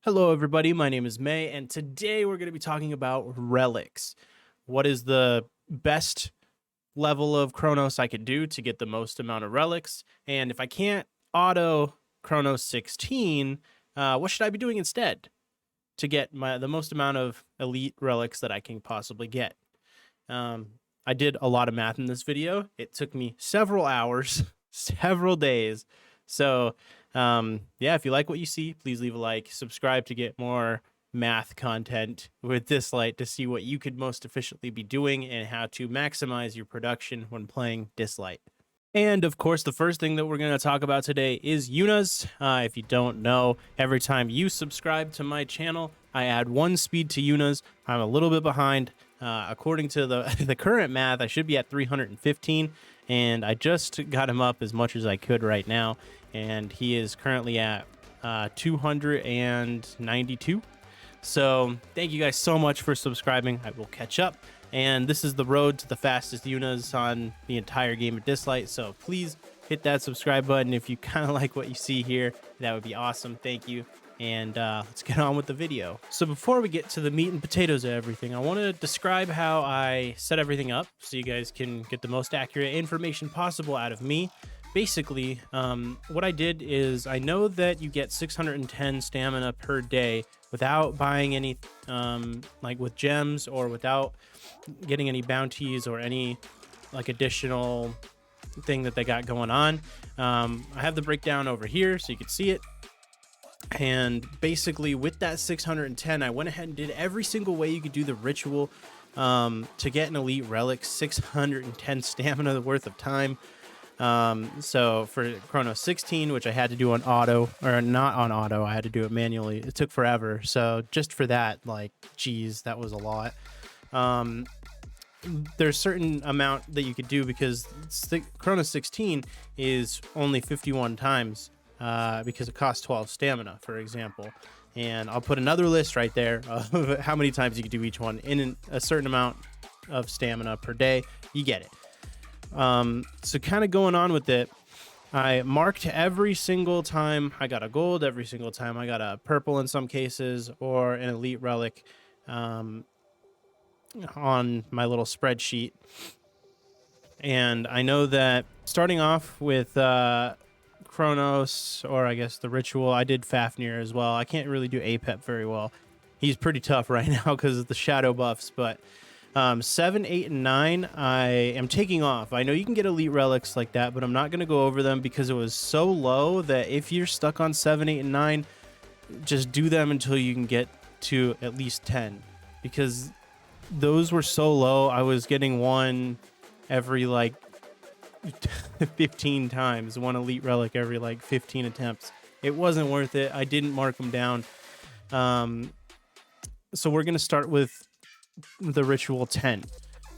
Hello, everybody. My name is May, and today we're going to be talking about relics. What is the best level of Chronos I could do to get the most amount of relics? And if I can't auto Chronos 16, what should I be doing instead to get the most amount of elite relics that I can possibly get? I did a lot of math in this video. It took me several hours, several days. So yeah, if you like what you see, please leave a like, subscribe to get more math content with Dislyte to see what you could most efficiently be doing and how to maximize your production when playing Dislyte. And of course, the first thing that we're going to talk about today is Yunas. If you don't know, every time you subscribe to my channel, I add 1 speed to Yunas. I'm a little bit behind. According to the current math, I should be at 315, and I just got him up as much as I could right now, and he is currently at 292. So thank you guys so much for subscribing. I will catch up. And this is the road to the fastest Yunas on the entire game of Dislyte. So please hit that subscribe button if you kind of like what you see here. That would be awesome. Thank you. And let's get on with the video. So before we get to the meat and potatoes of everything, I want to describe how I set everything up so you guys can get the most accurate information possible out of me. Basically, what I did is I know that you get 610 stamina per day without buying any, like with gems or without getting any bounties or any like additional thing that they got going on. I have the breakdown over here so you can see it. And basically with that 610, I went ahead and did every single way you could do the ritual to get an elite relic, 610 stamina worth of time. So for Chronos 16, which I had to do on auto, or not on auto, I had to do it manually. It took forever. So just for that, like, geez, that was a lot. There's certain amount that you could do because Chronos 16 is only 51 times, because it costs 12 stamina, for example. And I'll put another list right there of how many times you can do each one in a certain amount of stamina per day. You get it. So kind of going on with it, I marked every single time I got a gold, every single time I got a purple in some cases, or an elite relic, on my little spreadsheet. And I know that starting off with, Chronos, or I guess the ritual, I did Fafnir as well. I can't really do Apep very well. He's pretty tough right now because of the shadow buffs, but 7, 8, and 9, I am taking off. I know you can get elite relics like that, but I'm not going to go over them because it was so low that if you're stuck on 7, 8, and 9, just do them until you can get to at least 10, because those were so low. I was getting one every like 15 times, one elite relic every like 15 attempts. It wasn't worth it. I didn't mark them down. So we're going to start with the ritual 10.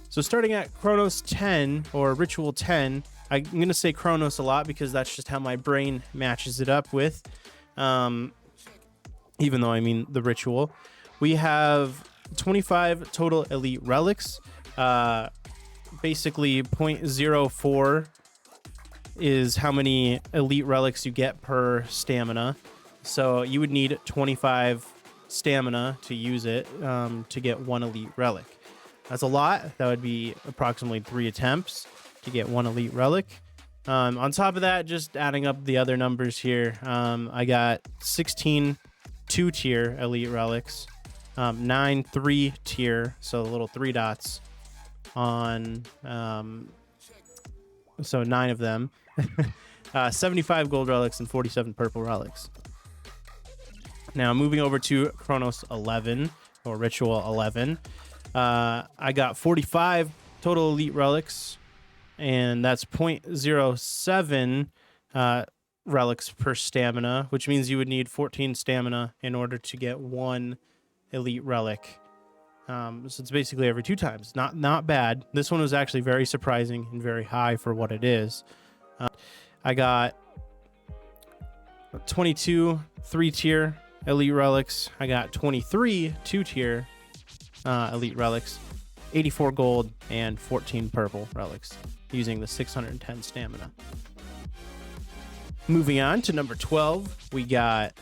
So starting at Chronos 10, or ritual 10, I'm going to say Chronos a lot because that's just how my brain matches it up with, even though I mean the ritual. We have 25 total elite relics. Basically 0.04 is how many elite relics you get per stamina. So you would need 25 stamina to use it, to get 1 elite relic. That's a lot. That would be approximately 3 attempts to get 1 elite relic. On top of that, just adding up the other numbers here, I got 16 2-tier elite relics, 9 3-tier, so the little 3 dots on, so 9 of them, 75 gold relics and 47 purple relics. Now moving over to Chronos 11, or Ritual 11, I got 45 total elite relics, and that's 0.07 relics per stamina, which means you would need 14 stamina in order to get 1 elite relic. So it's basically every 2 times. Not bad. This one was actually very surprising and very high for what it is. I got 22 3-tier elite relics. I got 23 2-tier elite relics, 84 gold, and 14 purple relics using the 610 stamina. Moving on to number 12, we got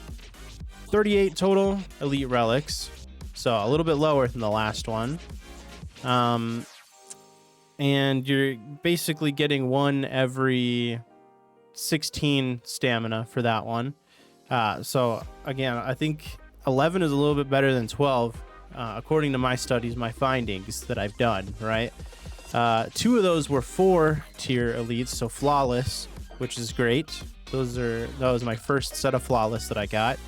38 total elite relics, so a little bit lower than the last one. And you're basically getting one every 16 stamina for that one. So again, I think 11 is a little bit better than 12, according to my studies, my findings that I've done, right? 2 of those were 4-tier elites, so flawless, which is great. That was my first set of flawless that I got.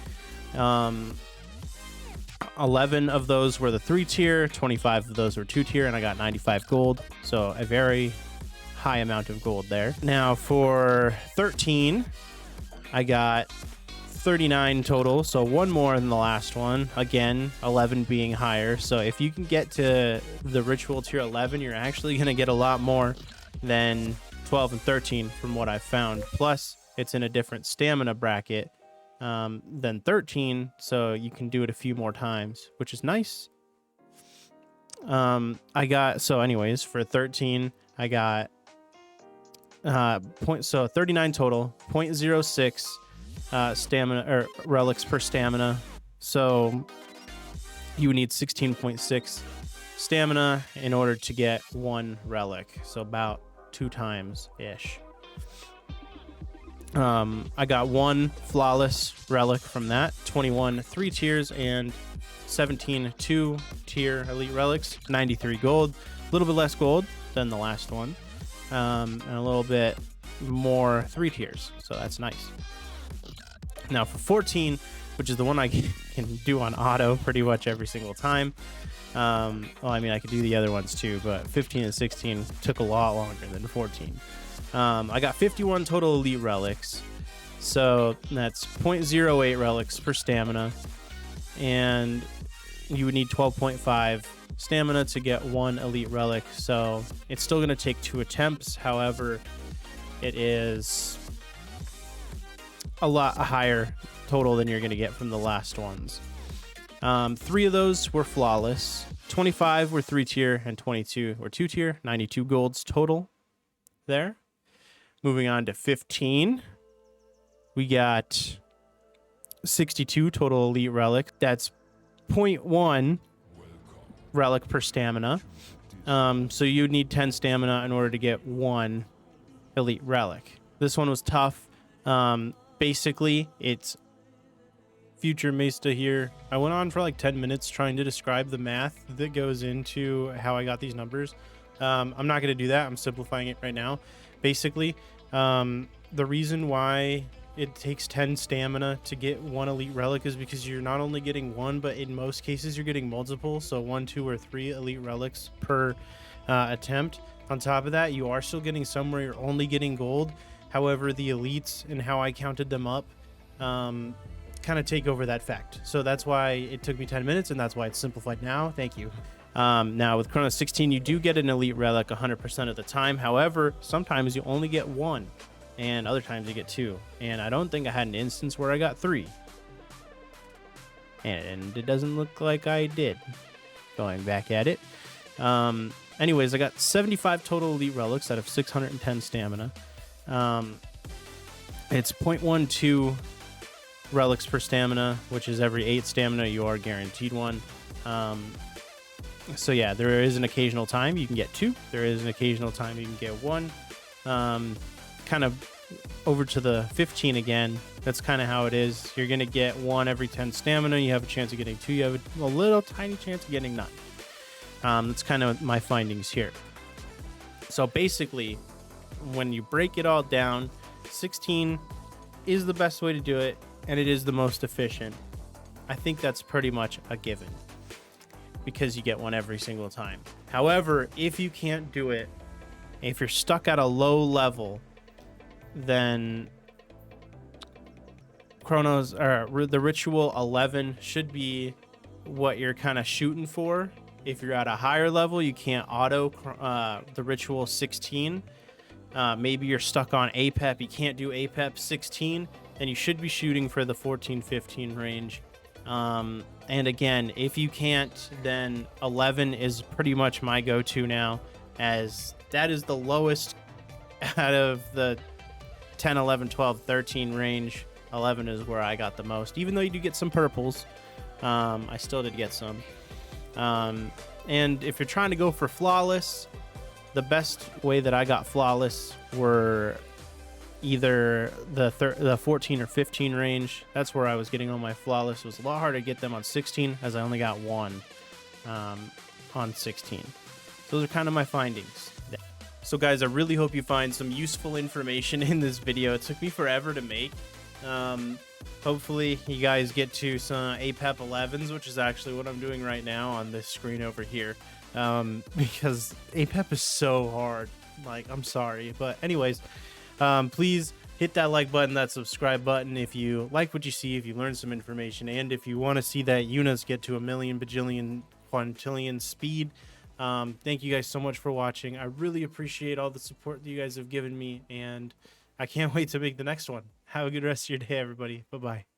11 of those were the 3-tier, 25 of those were 2-tier, and I got 95 gold, so a very high amount of gold there. Now for 13, I got 39 total, so one more than the last one. Again, 11 being higher, so if you can get to the ritual tier 11, you're actually going to get a lot more than 12 and 13 from what I've found. Plus, it's in a different stamina bracket than 13, so you can do it a few more times, which is nice. Anyways, for 13, I got 39 total, 0.06 stamina or relics per stamina. So you would need 16.6 stamina in order to get 1 relic, so about 2 times ish. I got 1 flawless relic from that, 21 3 tiers and 17 2-tier elite relics, 93 gold, a little bit less gold than the last one, and a little bit more 3 tiers, so that's nice. Now for 14, which is the one I can do on auto pretty much every single time. Well, I mean, I could do the other ones too, but 15 and 16 took a lot longer than 14. I got 51 total elite relics, so that's 0.08 relics per stamina, and you would need 12.5 stamina to get 1 elite relic, so it's still going to take 2 attempts. However, it is a lot higher total than you're going to get from the last ones. 3 of those were flawless, 25 were 3-tier, and 22 were 2-tier, 92 golds total there. Moving on to 15, we got 62 total elite relic. That's 0.1 relic per stamina. So you'd need 10 stamina in order to get 1 elite relic. This one was tough. Basically, it's Future Mesta here. I went on for like 10 minutes trying to describe the math that goes into how I got these numbers. I'm not going to do that. I'm simplifying it right now. Basically, the reason why it takes 10 stamina to get 1 elite relic is because you're not only getting 1, but in most cases you're getting multiple, so 1, 2, or 3 elite relics per attempt. On top of that, you are still getting some where you're only getting gold. However, the elites and how I counted them up kind of take over that fact. So that's why it took me 10 minutes, and that's why it's simplified now. Thank you. Now with Chrono 16, you do get an elite relic 100% of the time. However, sometimes you only get 1, and other times you get 2. And I don't think I had an instance where I got 3. And it doesn't look like I did. Going back at it. Anyways, I got 75 total elite relics out of 610 stamina. It's 0.12 relics per stamina, which is every 8 stamina you are guaranteed 1. So yeah, there is an occasional time you can get 2. There is an occasional time you can get 1. Kind of over to the 15 again. That's kind of how it is. You're going to get 1 every 10 stamina. You have a chance of getting 2. You have a little tiny chance of getting none. That's kind of my findings here. So basically, when you break it all down, 16 is the best way to do it, and it is the most efficient. I think that's pretty much a given, because you get 1 every single time. However, if you can't do it, if you're stuck at a low level, then the ritual 11 should be what you're kind of shooting for. If you're at a higher level, you can't auto the ritual 16. Maybe you're stuck on APEP, you can't do APEP 16, then you should be shooting for the 14-15 range. And again, if you can't, then 11 is pretty much my go-to now, as that is the lowest out of the 10, 11, 12, 13 range 11 is where I got the most. Even though you do get some purples, I still did get some. And if you're trying to go for flawless, the best way that I got flawless were either the 14 or 15 range. That's where I was getting all my flawless. It was a lot harder to get them on 16, as I only got one on 16. Those are kind of my findings. So guys, I really hope you find some useful information in this video. It took me forever to make. Hopefully you guys get to some APEP 11s, which is actually what I'm doing right now on this screen over here, because APEP is so hard. Like, I'm sorry, but anyways, please hit that like button, that subscribe button if you like what you see, if you learned some information, and if you want to see that Yunas get to a million, bajillion, quintillion speed. Thank you guys so much for watching. I really appreciate all the support that you guys have given me, and I can't wait to make the next one. Have a good rest of your day, everybody. Bye-bye.